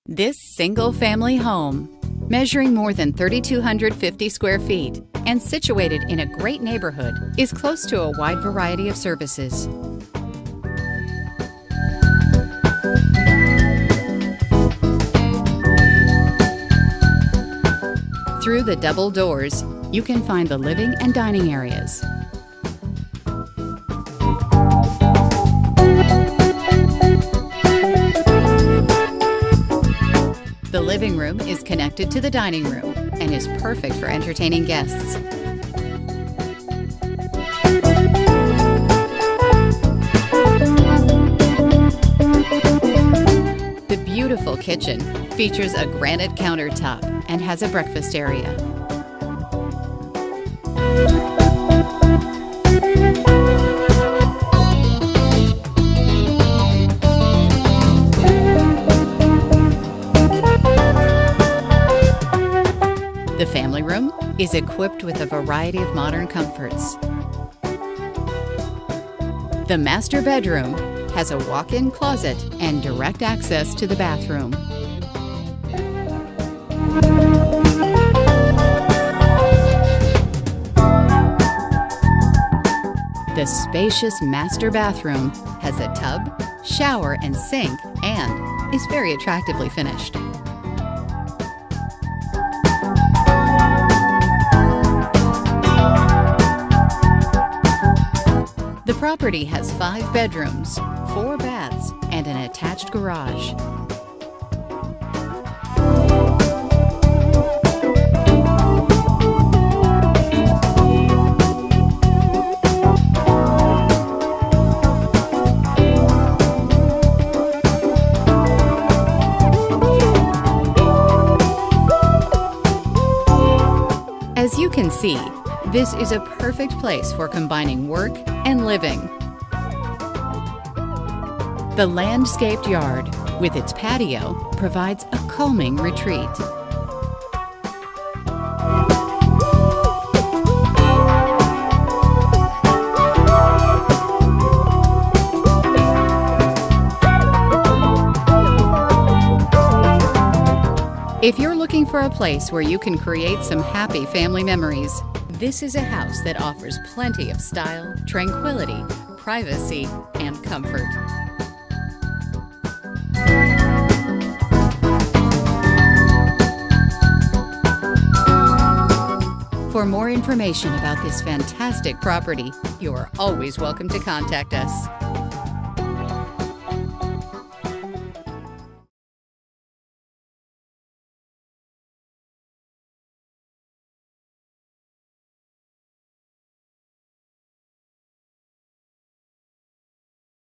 This single-family home, measuring more than 3,250 square feet and situated in a great neighborhood, is close to a wide variety of services. Through the double doors, you can find the living and dining areas. The living room is connected to the dining room and is perfect for entertaining guests. The beautiful kitchen features a granite countertop and has a breakfast area. The family room is equipped with a variety of modern comforts. The master bedroom has a walk-in closet and direct access to the bathroom. The spacious master bathroom has a tub, shower, and sink, and is very attractively finished. The property has 5 bedrooms, 4 baths, and an attached garage. As you can see, this is a perfect place for combining work and living. The landscaped yard, with its patio, provides a calming retreat. If you're looking for a place where you can create some happy family memories, this is a house that offers plenty of style, tranquility, privacy, and comfort. For more information about this fantastic property, you are always welcome to contact us.